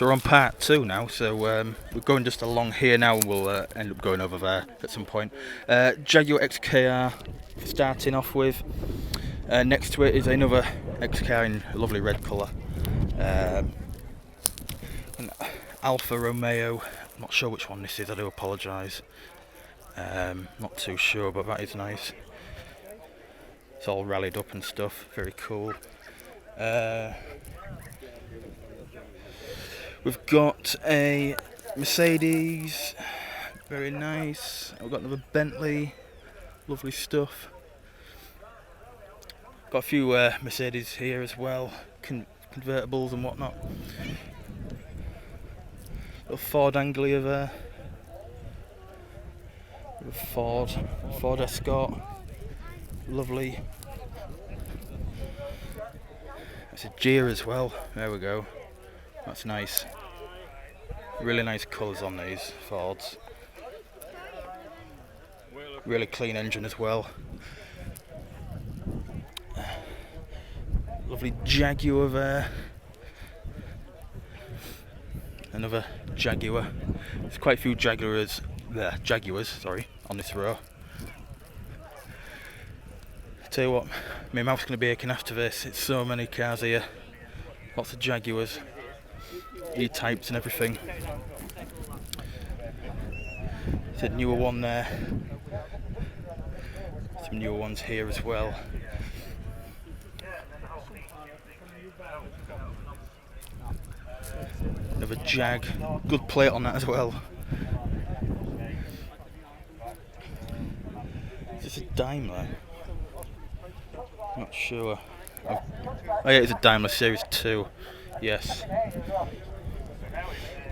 So we're on part 2 now, so we're going just along here now, and we'll end up going over there at some point. Jaguar XKR starting off with. Next to it is another XKR in a lovely red colour. An Alfa Romeo. I'm not sure which one this is, I do apologise. Not too sure, but that is nice. It's all rallied up and stuff, very cool. We've got a Mercedes, very nice. We've got another Bentley, lovely stuff. Got a few Mercedes here as well, convertibles and whatnot. Little Ford Anglia there. Ford Escort, lovely. It's a Gia as well, there we go. That's nice. Really nice colours on these Fords. Really clean engine as well. Lovely Jaguar there. Another Jaguar. There's quite a few Jaguars, on this row. Tell you what, my mouth's going to be aching after this. It's so many cars here. Lots of Jaguars. E-types and everything. There's a newer one there. Some newer ones here as well. Another Jag. Good plate on that as well. Is this a Daimler? Not sure. Oh yeah, it's a Daimler Series 2. Yes.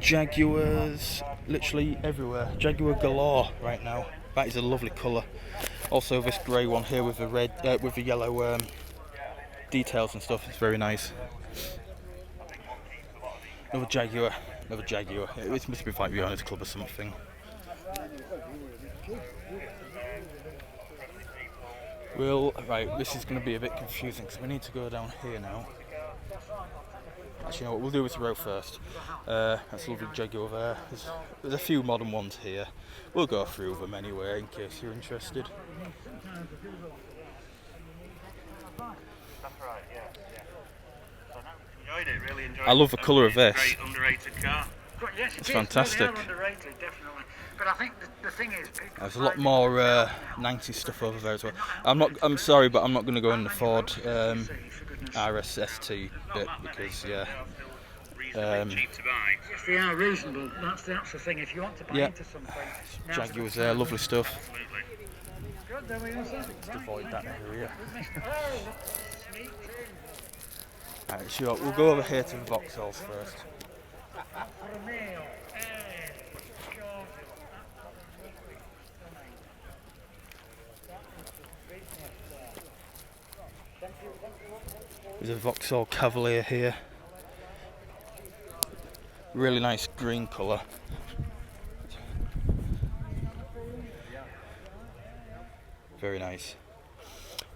Jaguars literally everywhere. Jaguar galore right now. That is a lovely colour. Also this grey one here with the red, with the yellow details and stuff. It's very nice. Another Jaguar. It must be like the Owners Club or something. Right, this is going to be a bit confusing because we need to go down here now. Actually, you know what, we'll do this row first. That's a lovely Jaguar there. There's a few modern ones here. We'll go through them anyway in case you're interested. I love the colour of this. Great underrated car. Yes, it's fantastic. Really underrated, definitely. But I think the thing is, there's a lot more 90s stuff over there as well. I'm sorry, but I'm not going to go in the Ford RSST bit because if they are reasonable, that's the thing. If you want to buy into something, Jaguars there, lovely stuff. Good, there we go, sir. Just avoid that area. Alright, sure. We'll go over here to the Vauxhalls first. There's a Vauxhall Cavalier here. Really nice green colour. Very nice.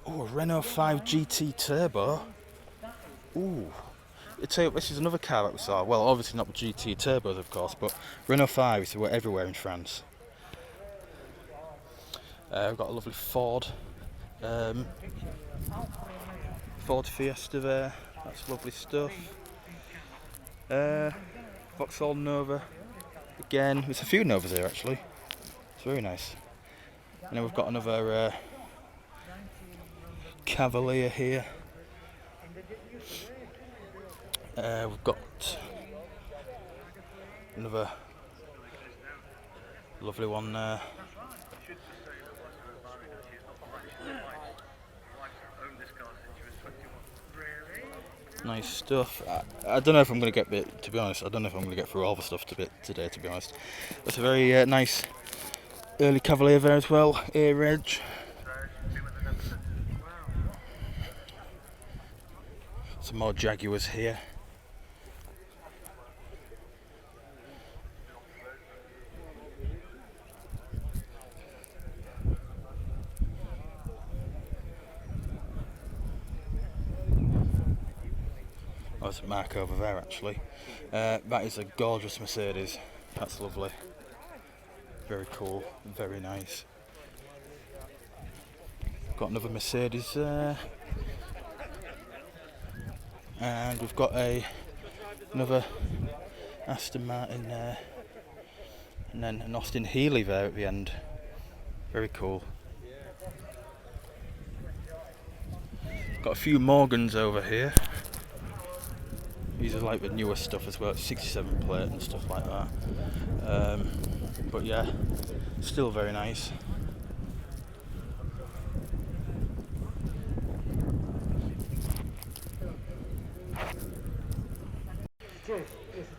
Oh, a Renault 5 GT Turbo. Ooh. This is another car that we saw. Well, obviously not the GT Turbos, of course, but Renault 5s were everywhere in France. We've got a lovely Ford. Ford Fiesta there. That's lovely stuff. Vauxhall Nova. Again, there's a few Novas here actually. It's very nice. And then we've got another Cavalier here. We've got another lovely one there. Nice stuff. I don't know if I'm going to get, to be honest, I don't know if I'm going to get through all the stuff today, to be honest. It's a very nice early Cavalier there as well, air edge. Some more Jaguars here. cars mark over there actually. That is a gorgeous Mercedes. That's lovely. Very cool, very nice. Got another Mercedes there. And we've got another Aston Martin there. And then an Austin Healey there at the end. Very cool. Got a few Morgans over here. These are like the newer stuff as well, 67 plate and stuff like that. But yeah, still very nice.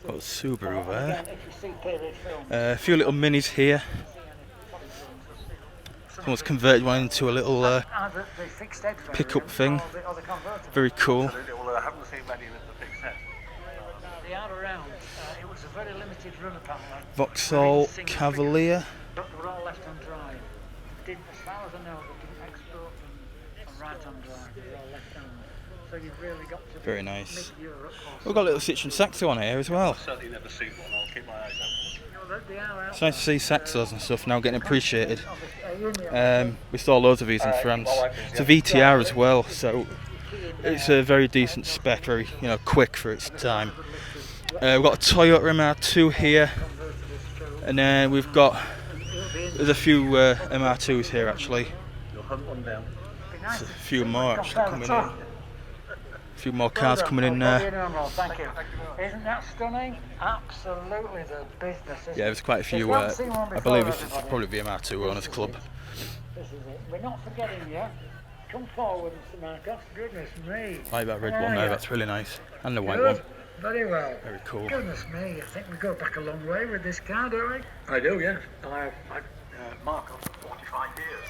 Got a Subaru there. A few little minis here. Someone's converted one into a little pickup thing. Very cool. Vauxhall Cavalier. Very nice. We've got a little Citroen Saxo on here as well. It's nice to see Saxos and stuff now getting appreciated. We saw loads of these in France. It's a VTR as well, so it's a very decent spec, very quick for its time. We've got a Toyota MR2 here, and then there's a few MR2s here actually. There's a few more actually coming in. A few more cars coming in there. Thank you. Isn't that stunning? Absolutely the business. Yeah, there's quite a few. I believe this is probably the MR2 Owners Club. This is it. We're not forgetting you. Come forward, Mr. Marcos. Goodness me. Like that red one there, that's really nice. And the white one. Very well. Very cool. Goodness me, I think we go back a long way with this car, don't we? I do, yeah. Marcos, 45 years.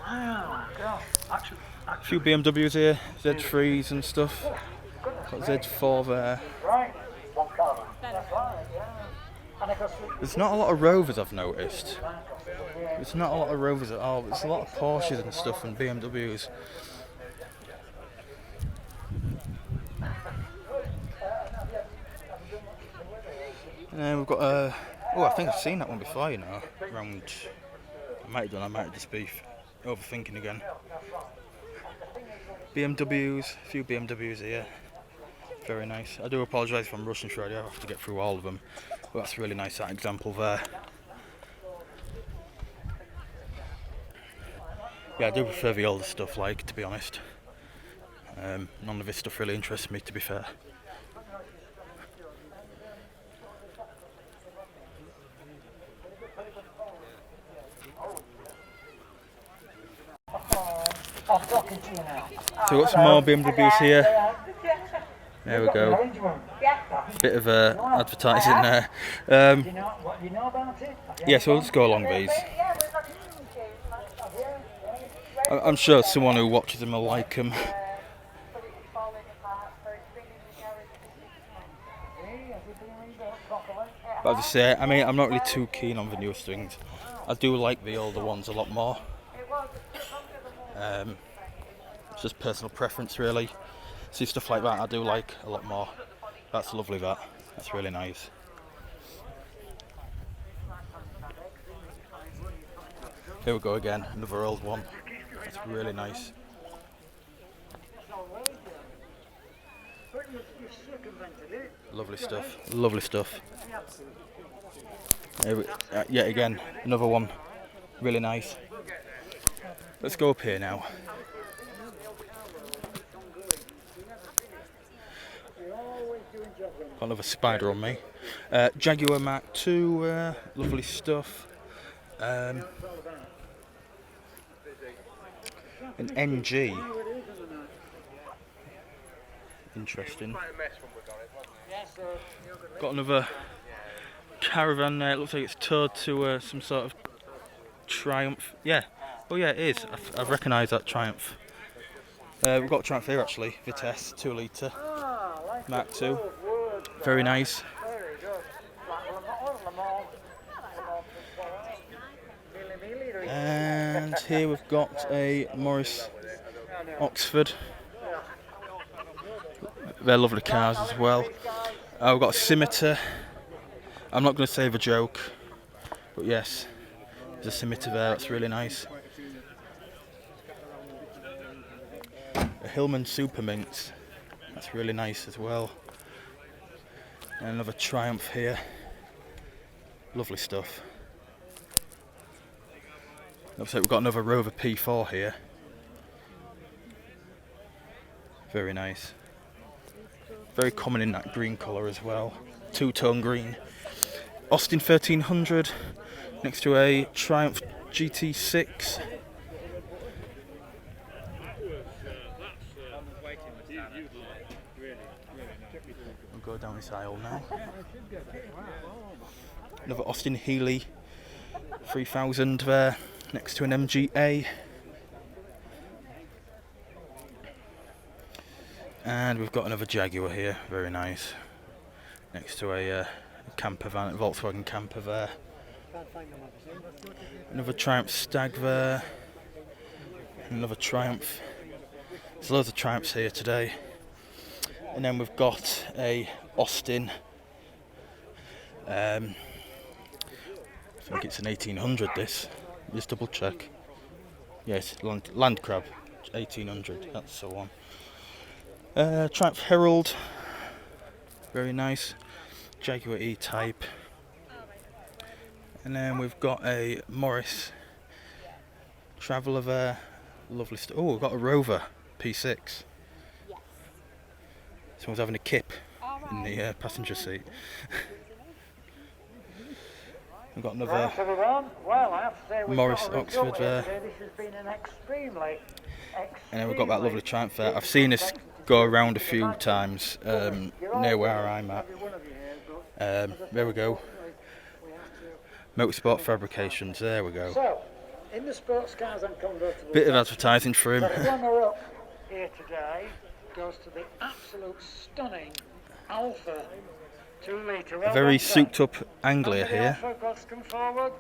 Wow, gosh. Actually, A few BMWs here, Z3s and stuff. Got Z4 there. Right. One car. That's right, yeah. And of course, There's not a lot of Rovers I've noticed. There's not a lot of Rovers at all. There's a lot of Porsches and stuff and BMWs. And then we've got I think I've seen that one before, around, I might have just be overthinking again. BMWs, a few BMWs here. Very nice. I do apologise if I'm rushing through, I do have to get through all of them. But that's really nice, that example there. Yeah, I do prefer the older stuff, to be honest. None of this stuff really interests me, to be fair. I'm talking to you now. So we've got some more BMWs here. There we go. Bit of advertising there. Do you know what you know about it? Yeah, so we'll just go along these. I'm sure someone who watches them will like them. But as I say, I'm not really too keen on the newest things. I do like the older ones a lot more. It's just personal preference, really. See stuff like that I do like a lot more. That's lovely, that's really nice. Here we go again, another old one. That's really nice. Lovely stuff, lovely stuff. Yet again, another one, really nice. Let's go up here now. Got another Spider on me. Jaguar Mark II, lovely stuff. An NG. Interesting. Got another Caravan there. It looks like it's towed to some sort of Triumph. Yeah. Oh yeah, it is. I recognise that Triumph. We've got a Triumph here actually. Vitesse 2 litre Mark II. Very nice. And here we've got a Morris Oxford. They're lovely cars as well. We've got a scimitar. I'm not going to save a joke, but yes, there's a scimitar there, that's really nice. A Hillman Super Minx, that's really nice as well. And another Triumph here, lovely stuff. Looks like we've got another Rover P4 here, very nice. Very common in that green colour as well, two-tone green. Austin 1300 next to a Triumph GT6. We'll go down this aisle now. Another Austin Healey 3000 there next to an MGA. And we've got another Jaguar here, very nice, next to a camper van, Volkswagen camper there. Another Triumph Stag there, another Triumph. There's loads of Triumphs here today. And then we've got a Austin, I think it's an 1800 this, just double check. Yes, Land Crab, 1800, that's the one. Triumph Herald, very nice. Jaguar E-Type. And then we've got a Morris Traveller there, lovely stuff. Oh, we've got a Rover P6. Someone's having a kip in the passenger seat. We've got another Morris Oxford there. And then we've got that lovely Triumph there. I've seen this go around a few times near where I'm at. There we go. Motorsport Fabrications, there we go. So, in the sports cars and convertibles, bit of advertising for him. the runner-up here today goes to the absolute stunning Alpha 2-litre. A very souped up Anglia here. Come forward.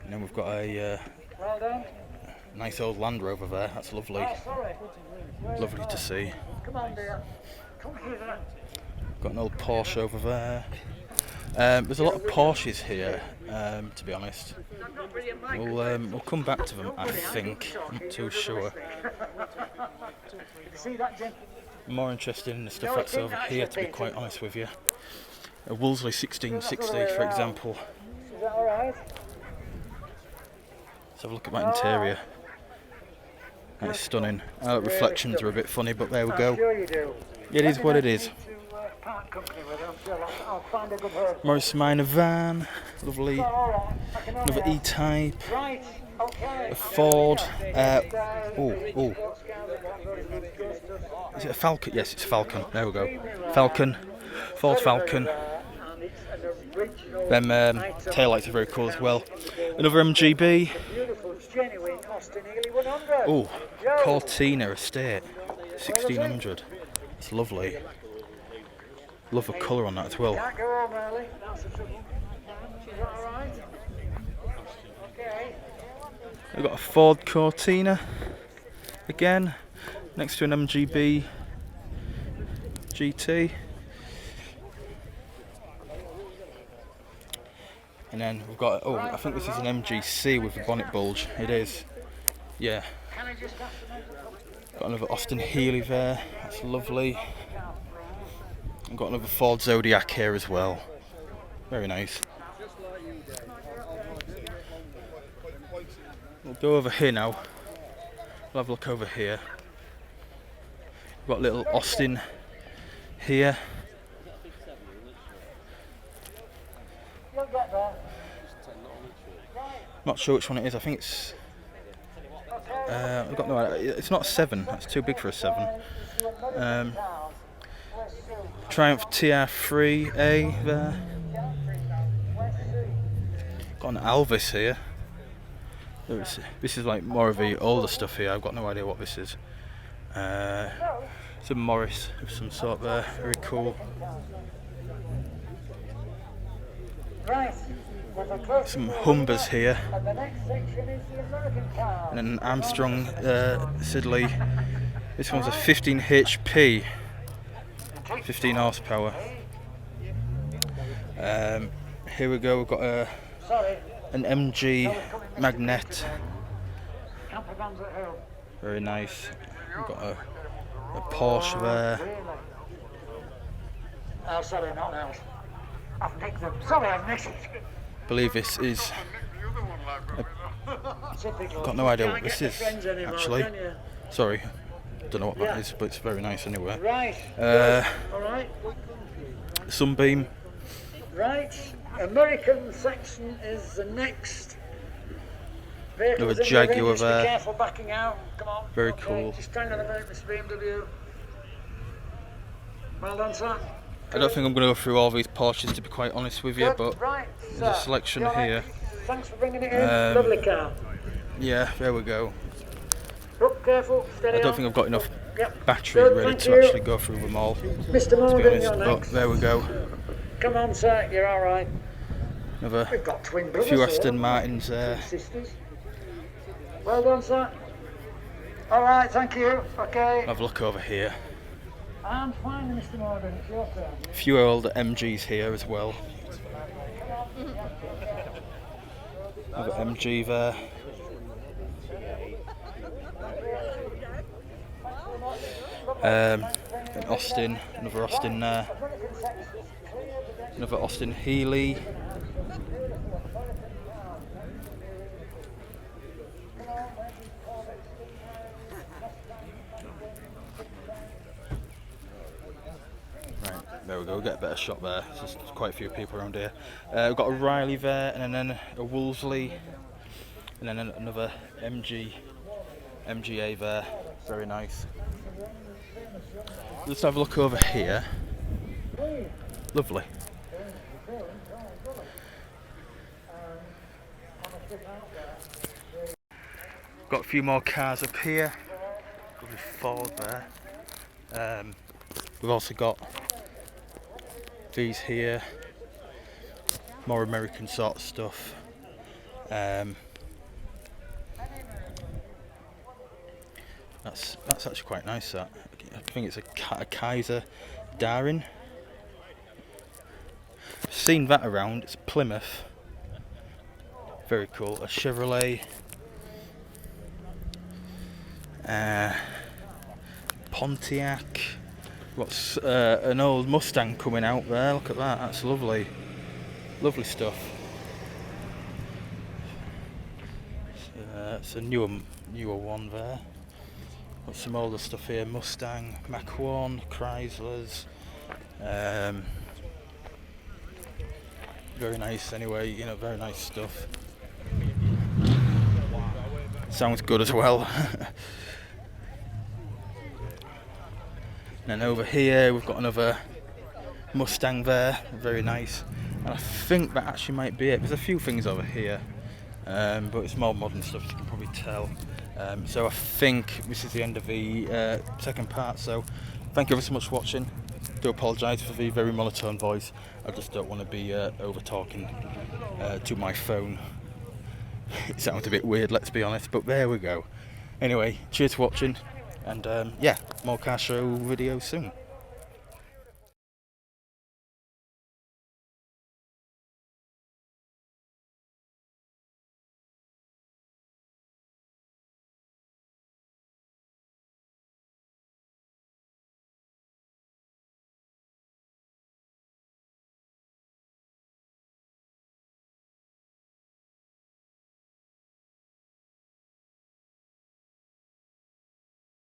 And then we've got a Well done. nice old Land Rover there, that's lovely. Oh, sorry. Lovely to see. Come on, dear. Come here. Got an old Porsche over there. There's a lot of Porsches here, to be honest. We'll come back to them, I think. I'm not too sure. See that, Jim? I'm more interested in the stuff that's over here, to be quite honest with you. A Wolseley 1660, for example. Is that alright? Let's have a look at that interior. That is stunning. Reflections are a bit funny, but there we go. I'm sure you do. It is what it is. Part company with it, I'm sure I'll find a good herd. Morris Minor van, lovely. Alright, I can Another E-Type. Right, okay. A Ford. Is it a Falcon? Yes, it's a Falcon. There we go. Falcon. Ford Falcon. Them taillights are very cool as well. Another MGB. Beautiful, genuine Austin Healey 100. Oh, Cortina Estate. 1600. It's lovely. Love the colour on that as well. Can't go home early, that's the trouble. She's alright. Okay. We've got a Ford Cortina again, next to an MGB GT. And then we've got, oh, I think this is an MGC with a bonnet bulge. It is. Yeah. Got another Austin Healey there. That's lovely. I've got another Ford Zodiac here as well. Very nice. We'll go over here now. We'll have a look over here. We've got little Austin here. Not sure which one it is. I think it's. I've got no idea. It's not a 7. That's too big for a 7. Triumph TR3A there. Got an Alvis here. This is like more of the older stuff here. I've got no idea what this is. It's a Morris of some sort there. Very cool. Some Humbers here. And an Armstrong Siddeley This one's a 15 HP, 15 horsepower. Here we go, we've got an MG Magnet. Very nice. We've got a Porsche there. Oh, sorry, not else. I've nicked them. Sorry, I've nicked it. I believe this is. I've got no idea what this is, actually. Sorry, don't know what that is, but it's very nice anyway. Right. All right. Sunbeam. Right. American section is the next. Another Jaguar there. Be careful backing out. Come on. Very Okay, cool. Just stand on a minute, Mr. BMW. Well done, sir. I don't think I'm going to go through all these Porsches, to be quite honest with you, Good. but Right, there's a selection here. Thanks for bringing it in. Lovely car. Yeah, there we go. Look, careful. Steady I don't on. think I've got enough Yep. battery Good, ready thank to you. actually go through them all, to Mr. be Morgan, honest, you're but next. there we go. Come on, sir. You're all right. Another We've got twin brothers few here, Aston haven't we? Martins there. Twin sisters. Well done, sir. All right, thank you. Okay. Have a look over here. I'm fine, Mr. Morgan. It's your turn. A few older MGs here as well. Another MG there. An Austin, another Austin there. Another Austin Healey. Right, there we go, we'll get a better shot there. There's quite a few people around here. We've got a Riley there, and then a Wolseley, and then another MGA there. Very nice. Let's have a look over here. Lovely. Got a few more cars up here. Lovely Ford there. We've also got these here. More American sort of stuff. That's actually quite nice. That I think it's a Kaiser Darin. Seen that around. It's Plymouth. Very cool. A Chevrolet. Pontiac. What's an old Mustang coming out there? Look at that. That's lovely. Lovely stuff. It's a newer one there. Got some older stuff here. Mustang, Mach 1, Chryslers. Very nice anyway, you know, very nice stuff. Sounds good as well. And then over here we've got another Mustang there, very nice. And I think that actually might be it. There's a few things over here, but it's more modern stuff, you can probably tell. So I think this is the end of the second part, so thank you ever so much for watching. I do apologise for the very monotone voice. I just don't want to be over talking to my phone. It sounds a bit weird, let's be honest, but there we go. Anyway, cheers for watching, and yeah, more car show videos soon.